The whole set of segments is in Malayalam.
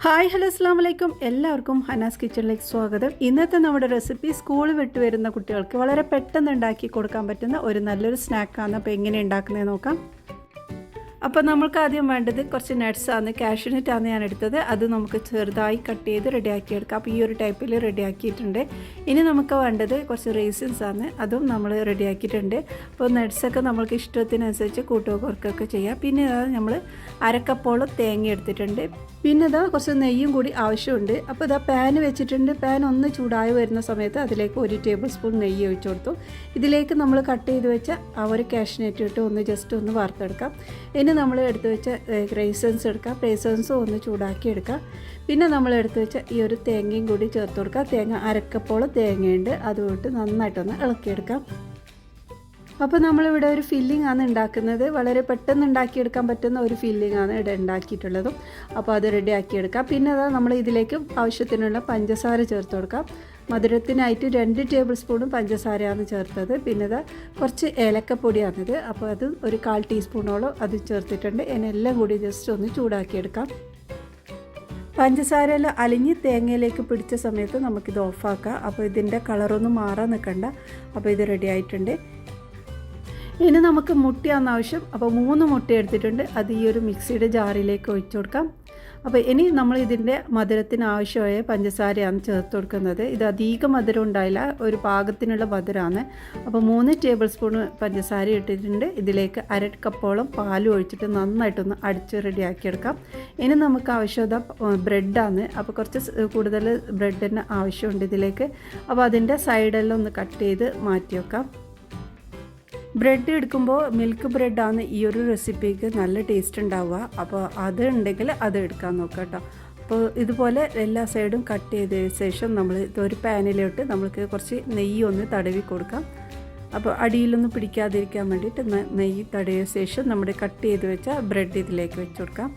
ഹായ് ഹലോ അസ്സാം വലൈക്കും എല്ലാവർക്കും ഹനാസ് കിച്ചണിലേക്ക് സ്വാഗതം. ഇന്നത്തെ നമ്മുടെ റെസിപ്പി സ്കൂൾ വിട്ട് വരുന്ന കുട്ടികൾക്ക് വളരെ പെട്ടെന്ന് ഉണ്ടാക്കി കൊടുക്കാൻ പറ്റുന്ന ഒരു നല്ലൊരു സ്നാക്കാണ്. അപ്പോൾ എങ്ങനെ ഉണ്ടാക്കുന്നത് നോക്കാം. അപ്പോൾ നമുക്ക് ആദ്യം വേണ്ടത് കുറച്ച് നട്ട്സാണ്. കാഷ്യൂനട്ടാണ് ഞാൻ എടുത്തത്. അത് നമുക്ക് ചെറുതായി കട്ട് ചെയ്ത് റെഡിയാക്കി എടുക്കാം. അപ്പോൾ ഈ ഒരു ടൈപ്പിൽ റെഡിയാക്കിയിട്ടുണ്ട്. ഇനി നമുക്ക് വേണ്ടത് കുറച്ച് റേസിൻസ് ആണ്. അതും നമ്മൾ റെഡിയാക്കിയിട്ടുണ്ട്. അപ്പോൾ നട്ട്സൊക്കെ നമ്മൾക്ക് ഇഷ്ടത്തിനനുസരിച്ച് കൂട്ടുകയോ കുറക്കുകയൊക്കെ ചെയ്യാം. പിന്നെ നമ്മൾ അരക്കപ്പോളം തേങ്ങ എടുത്തിട്ടുണ്ട്. പിന്നെ കുറച്ച് നെയ്യും കൂടി ആവശ്യമുണ്ട്. അപ്പോൾ പാൻ വെച്ചിട്ടുണ്ട്. പാൻ ഒന്ന് ചൂടായി വരുന്ന സമയത്ത് അതിലേക്ക് 1 ടേബിൾ സ്പൂൺ നെയ്യ് ഒഴിച്ചു കൊടുത്തു. ഇതിലേക്ക് നമ്മൾ കട്ട് ചെയ്ത് വെച്ച ആ ഒരു കാഷ്യൂനട്ട് ഇട്ട് ജസ്റ്റ് ഒന്ന് വറുത്തെടുക്കാം. ഇനി നമ്മൾ എടുത്ത് വെച്ച റൈസൻസ് എടുക്കാം. റൈസൻസും ഒന്ന് ചൂടാക്കി എടുക്കാം. പിന്നെ നമ്മൾ എടുത്ത് വെച്ച ഈ ഒരു തേങ്ങയും കൂടി ചേർത്ത് കൊടുക്കാം. തേങ്ങ അരക്കപ്പോളം തേങ്ങയുണ്ട്. അതുകൊണ്ട് നന്നായിട്ടൊന്ന് ഇളക്കിയെടുക്കാം. അപ്പോൾ നമ്മളിവിടെ ഒരു ഫില്ലിംഗ് ആണ് ഉണ്ടാക്കുന്നത്. വളരെ പെട്ടെന്ന് ഉണ്ടാക്കിയെടുക്കാൻ പറ്റുന്ന ഒരു ഫില്ലിംഗ് ആണ് ഇവിടെ ഉണ്ടാക്കിയിട്ടുള്ളതും. അപ്പോൾ അത് റെഡിയാക്കിയെടുക്കാം. പിന്നെ നമ്മൾ ഇതിലേക്ക് ആവശ്യത്തിനുള്ള പഞ്ചസാര ചേർത്ത് കൊടുക്കാം. മധുരത്തിനായിട്ട് 2 ടേബിൾ സ്പൂണും പഞ്ചസാരയാണ് ചേർത്തത്. പിന്നെ കുറച്ച് ഏലക്കപ്പൊടിയാണിത്. അപ്പോൾ അത് ഒരു 1/4 ടീസ്പൂണോളം അത് ചേർത്തിട്ടുണ്ട്. ഇതിനെല്ലാം കൂടി ജസ്റ്റ് ഒന്ന് ചൂടാക്കിയെടുക്കാം. പഞ്ചസാരയെല്ലാം അലിഞ്ഞ് തേങ്ങയിലേക്ക് പിടിച്ച സമയത്ത് നമുക്കിത് ഓഫാക്കാം. അപ്പോൾ ഇതിൻ്റെ കളറൊന്നും മാറാൻ നിൽക്കണ്ട. അപ്പോൾ ഇത് റെഡി ആയിട്ടുണ്ട്. ഇനി നമുക്ക് മുട്ടയാണ് ആവശ്യം. അപ്പോൾ 3 മുട്ട എടുത്തിട്ടുണ്ട്. അത് ഈ ഒരു മിക്സിയുടെ ജാറിലേക്ക് ഒഴിച്ചു കൊടുക്കാം. അപ്പോൾ ഇനി നമ്മൾ ഇതിൻ്റെ മധുരത്തിന് ആവശ്യമായ പഞ്ചസാരയാണ് ചേർത്ത് കൊടുക്കുന്നത്. ഇത് അധികം മധുരം ഉണ്ടായില്ല, ഒരു പാകത്തിനുള്ള മധുരമാണ്. അപ്പോൾ 3 ടേബിൾ സ്പൂൺ പഞ്ചസാര ഇട്ടിട്ടുണ്ട്. ഇതിലേക്ക് 1/2 കപ്പോളം പാൽ ഒഴിച്ചിട്ട് നന്നായിട്ടൊന്ന് അടിച്ച് റെഡിയാക്കിയെടുക്കാം. ഇനി നമുക്ക് ആവശ്യമുള്ള ബ്രെഡാണ്. അപ്പോൾ കുറച്ച് കൂടുതൽ ബ്രെഡിന് ആവശ്യമുണ്ട് ഇതിലേക്ക്. അപ്പോൾ അതിൻ്റെ സൈഡെല്ലാം ഒന്ന് കട്ട് ചെയ്ത് മാറ്റി വെക്കാം. ബ്രെഡ് എടുക്കുമ്പോൾ മിൽക്ക് ബ്രെഡാണ് ഈ ഒരു റെസിപ്പിക്ക് നല്ല ടേസ്റ്റ് ഉണ്ടാവുക. അപ്പോൾ അത് ഉണ്ടെങ്കിൽ അത് എടുക്കാൻ നോക്കാം കേട്ടോ. അപ്പോൾ ഇതുപോലെ എല്ലാ സൈഡും കട്ട് ചെയ്തതിന് ശേഷം നമ്മൾ ഇതൊരു പാനിലോട്ട് നമ്മൾക്ക് കുറച്ച് നെയ്യ് ഒന്ന് തടവി കൊടുക്കാം. അപ്പോൾ അടിയിലൊന്നും പിടിക്കാതിരിക്കാൻ വേണ്ടിയിട്ട് നെയ്യ് തടവിയ ശേഷം നമ്മുടെ കട്ട് ചെയ്ത് വെച്ച ബ്രെഡ് ഇതിലേക്ക് വെച്ച് കൊടുക്കാം.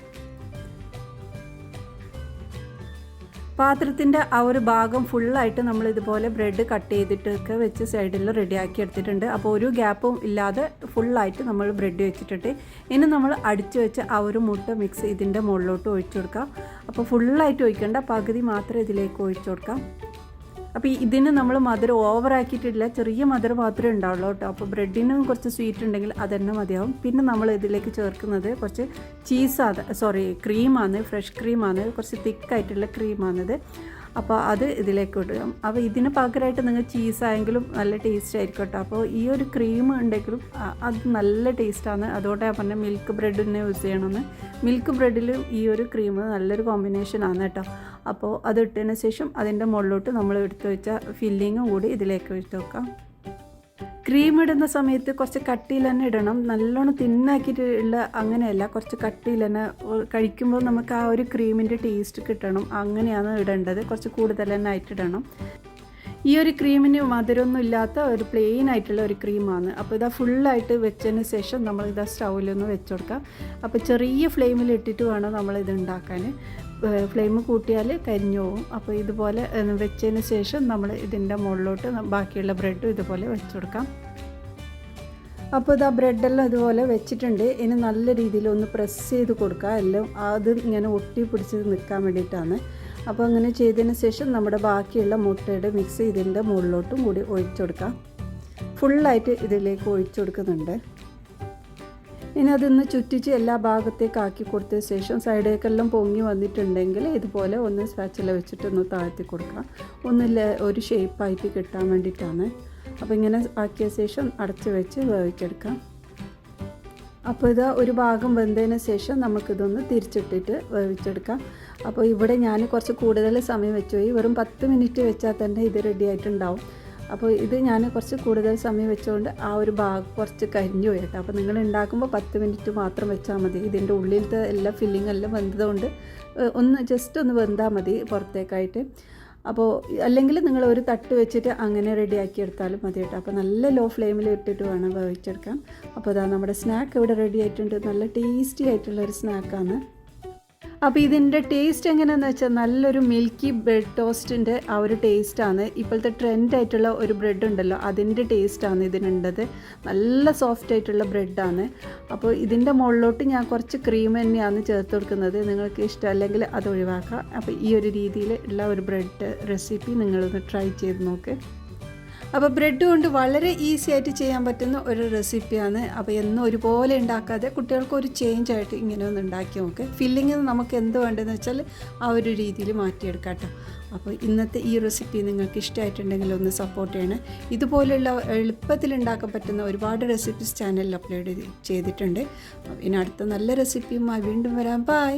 പാത്രത്തിൻ്റെ ആ ഒരു ഭാഗം ഫുള്ളായിട്ട് നമ്മൾ ഇതുപോലെ ബ്രെഡ് കട്ട് ചെയ്തിട്ടൊക്കെ വെച്ച് സൈഡിൽ റെഡിയാക്കി എടുത്തിട്ടുണ്ട്. അപ്പോൾ ഒരു ഗ്യാപ്പും ഇല്ലാതെ ഫുള്ളായിട്ട് നമ്മൾ ബ്രെഡ് വെച്ചിട്ടുണ്ട്. ഇനി നമ്മൾ അടിച്ചു വെച്ച ആ ഒരു മുട്ട മിക്സ് ഇതിൻ്റെ മുകളിലോട്ട് ഒഴിച്ചു കൊടുക്കാം. അപ്പോൾ ഫുള്ളായിട്ട് ഒഴിക്കേണ്ട, പകുതി മാത്രം ഇതിലേക്ക് ഒഴിച്ചു കൊടുക്കാം. അപ്പോൾ ഇതിന് നമ്മൾ മധുരം ഓവറാക്കിയിട്ടില്ല, ചെറിയ മധുരം മാത്രമേ ഉണ്ടാവുള്ളൂ കേട്ടോ. അപ്പോൾ ബ്രെഡിനും കുറച്ച് സ്വീറ്റ് ഉണ്ടെങ്കിൽ അതന്നെ മതിയാവും. പിന്നെ നമ്മൾ ഇതിലേക്ക് ചേർക്കുന്നത് കുറച്ച് ക്രീമാണ്, ഫ്രഷ് ക്രീമാണ്, കുറച്ച് തിക്കായിട്ടുള്ള ക്രീമാണിത്. അപ്പോൾ അത് ഇതിലേക്ക് ഇടാം. അപ്പോൾ ഇതിന് പകരമായിട്ട് നിങ്ങൾ ചീസായെങ്കിലും നല്ല ടേസ്റ്റ് ആയിരിക്കും കേട്ടോ. അപ്പോൾ ഈ ഒരു ക്രീം ഉണ്ടെങ്കിലും അത് നല്ല ടേസ്റ്റാണ്. അതുകൊണ്ടാണ് ഞാൻ പറഞ്ഞത് മിൽക്ക് ബ്രെഡ് തന്നെ യൂസ് ചെയ്യണമെന്ന്. മിൽക്ക് ബ്രെഡിലും ഈ ഒരു ക്രീം നല്ലൊരു കോമ്പിനേഷനാണ് കേട്ടോ. അപ്പോൾ അത് ഇട്ടതിന് ശേഷം അതിൻ്റെ മുകളിലോട്ട് നമ്മൾ എടുത്ത് വെച്ച ഫില്ലിങ്ങും കൂടി ഇതിലേക്ക് ഒഴിച്ച് വെക്കാം. ക്രീം ഇടുന്ന സമയത്ത് കുറച്ച് കട്ടിയിൽ തന്നെ ഇടണം. നല്ലോണം തിന്നാക്കിയിട്ടുള്ള അങ്ങനെയല്ല, കുറച്ച് കട്ടിയിൽ തന്നെ കഴിക്കുമ്പോൾ നമുക്ക് ആ ഒരു ക്രീമിൻ്റെ ടേസ്റ്റ് കിട്ടണം. അങ്ങനെയാണ് ഇടേണ്ടത്. കുറച്ച് കൂടുതൽ തന്നെ ആയിട്ടിടണം. ഈ ഒരു ക്രീമിന് മധുരമൊന്നും ഇല്ലാത്ത ഒരു പ്ലെയിൻ ആയിട്ടുള്ള ഒരു ക്രീമാണ്. അപ്പോൾ ഇതാ ഫുള്ളായിട്ട് വെച്ചതിന് ശേഷം നമ്മൾ ഇതാ സ്റ്റൗവിലൊന്ന് വെച്ച് കൊടുക്കാം. അപ്പോൾ ചെറിയ ഫ്ലെയിമിൽ ഇട്ടിട്ട് വേണം നമ്മളിത് ഉണ്ടാക്കാൻ. ഫ്ലെയിം കൂട്ടിയാൽ കരിഞ്ഞു പോകും. അപ്പോൾ ഇതുപോലെ വെച്ചതിന് ശേഷം നമ്മൾ ഇതിൻ്റെ മുകളിലോട്ട് ബാക്കിയുള്ള ബ്രെഡും ഇതുപോലെ വെച്ച് കൊടുക്കാം. അപ്പോൾ ഇതാ ബ്രെഡെല്ലാം ഇതുപോലെ വെച്ചിട്ടുണ്ട്. ഇനി നല്ല രീതിയിൽ ഒന്ന് പ്രസ് ചെയ്ത് കൊടുക്കുക. എല്ലാം അത് ഇങ്ങനെ ഒട്ടി പിടിച്ച് നിൽക്കാൻ വേണ്ടിയിട്ടാണ്. അപ്പോൾ അങ്ങനെ ചെയ്തതിന് ശേഷം നമ്മുടെ ബാക്കിയുള്ള മുട്ടയുടെ മിക്സ് ഇതിൻ്റെ മുകളിലോട്ടും കൂടി ഒഴിച്ചു കൊടുക്കാം. ഫുള്ളായിട്ട് ഇതിലേക്ക് ഒഴിച്ചു കൊടുക്കുന്നുണ്ട്. ഇനി അതൊന്ന് ചുറ്റിച്ച് എല്ലാ ഭാഗത്തേക്ക് ആക്കി കൊടുത്തതിന് ശേഷം സൈഡേക്കെല്ലാം പൊങ്ങി വന്നിട്ടുണ്ടെങ്കിൽ ഇതുപോലെ ഒന്ന് സ്പാച്ചില വെച്ചിട്ട് ഒന്ന് താഴ്ത്തി കൊടുക്കാം. ഒരു ഷേപ്പായിട്ട് കിട്ടാൻ വേണ്ടിയിട്ടാണ്. അപ്പോൾ ഇങ്ങനെ ആക്കിയ ശേഷം അടച്ച് വെച്ച് വേവിച്ചെടുക്കാം. അപ്പോൾ ഇത് ഒരു ഭാഗം വെന്തതിന് ശേഷം നമുക്കിതൊന്ന് തിരിച്ചിട്ടിട്ട് വേവിച്ചെടുക്കാം. അപ്പോൾ ഇവിടെ ഞാൻ കുറച്ച് കൂടുതൽ സമയം വെച്ച് പോയി. വെറും 10 മിനിറ്റ് വെച്ചാൽ തന്നെ ഇത് റെഡി ആയിട്ടുണ്ടാവും. അപ്പോൾ ഇത് ഞാൻ കുറച്ച് കൂടുതൽ സമയം വെച്ചുകൊണ്ട് ആ ഒരു ഭാഗം കുറച്ച് കരിഞ്ഞു പോയിട്ട്. അപ്പോൾ നിങ്ങൾ ഉണ്ടാക്കുമ്പോൾ 10 മിനിറ്റ് മാത്രം വെച്ചാൽ മതി. ഇതിൻ്റെ ഉള്ളിലത്തെ എല്ലാ ഫില്ലിങ് എല്ലാം വെന്തതുകൊണ്ട് ജസ്റ്റ് ഒന്ന് വെന്താൽ മതി പുറത്തേക്കായിട്ട്. അപ്പോൾ അല്ലെങ്കിൽ നിങ്ങൾ ഒരു തട്ട് വെച്ചിട്ട് അങ്ങനെ റെഡിയാക്കി എടുത്താലും മതി കേട്ടോ. അപ്പോൾ നല്ല ലോ ഫ്ലെയിമിൽ ഇട്ടിട്ട് വേണം വേവിച്ചെടുക്കാൻ. അപ്പോൾ അതാ നമ്മുടെ സ്നാക്ക് ഇവിടെ റെഡി ആയിട്ടുണ്ട്. നല്ല ടേസ്റ്റി ആയിട്ടുള്ളൊരു സ്നാക്കാണ്. അപ്പോൾ ഇതിൻ്റെ ടേസ്റ്റ് എങ്ങനെയാണെന്ന് വെച്ചാൽ നല്ലൊരു മിൽക്കി ബ്രെഡ് ടോസ്റ്റിൻ്റെ ആ ഒരു ടേസ്റ്റാണ്. ഇപ്പോഴത്തെ ട്രെൻഡായിട്ടുള്ള ഒരു ബ്രെഡ് ഉണ്ടല്ലോ, അതിൻ്റെ ടേസ്റ്റാണ് ഇതിനുണ്ടത്. നല്ല സോഫ്റ്റ് ആയിട്ടുള്ള ബ്രെഡാണ്. അപ്പോൾ ഇതിൻ്റെ മുകളിലോട്ട് ഞാൻ കുറച്ച് ക്രീം തന്നെയാണ് ചേർത്ത് കൊടുക്കുന്നത്. നിങ്ങൾക്ക് ഇഷ്ടമല്ലെങ്കിൽ അത് ഒഴിവാക്കാം. അപ്പോൾ ഈ ഒരു രീതിയിൽ ഉള്ള ഒരു ബ്രെഡ് റെസിപ്പി നിങ്ങളൊന്ന് ട്രൈ ചെയ്ത് നോക്ക്. അപ്പോൾ ബ്രെഡ് കൊണ്ട് വളരെ ഈസി ആയിട്ട് ചെയ്യാൻ പറ്റുന്ന ഒരു റെസിപ്പിയാണ്. അപ്പോൾ എന്നും ഒരുപോലെ ഉണ്ടാക്കാതെ കുട്ടികൾക്ക് ഒരു ചേഞ്ച് ആയിട്ട് ഇങ്ങനെ ഒന്ന് ഉണ്ടാക്കി നോക്ക്. ഫില്ലിങ് നമുക്ക് എന്ത് വേണ്ടതെന്ന് വെച്ചാൽ ആ ഒരു രീതിയിൽ മാറ്റിയെടുക്കാം കേട്ടോ. അപ്പോൾ ഇന്നത്തെ ഈ റെസിപ്പി നിങ്ങൾക്ക് ഇഷ്ടമായിട്ടുണ്ടെങ്കിൽ ഒന്ന് സപ്പോർട്ട് ചെയ്യണേ. ഇതുപോലെയുള്ള എളുപ്പത്തിൽ ഉണ്ടാക്കാൻ പറ്റുന്ന ഒരുപാട് റെസിപ്പീസ് ചാനലിൽ അപ്ലോഡ് ചെയ്തിട്ടുണ്ട്. ഇനി അടുത്ത നല്ല റെസിപ്പിയുമായി വീണ്ടും വരാം. ബൈ.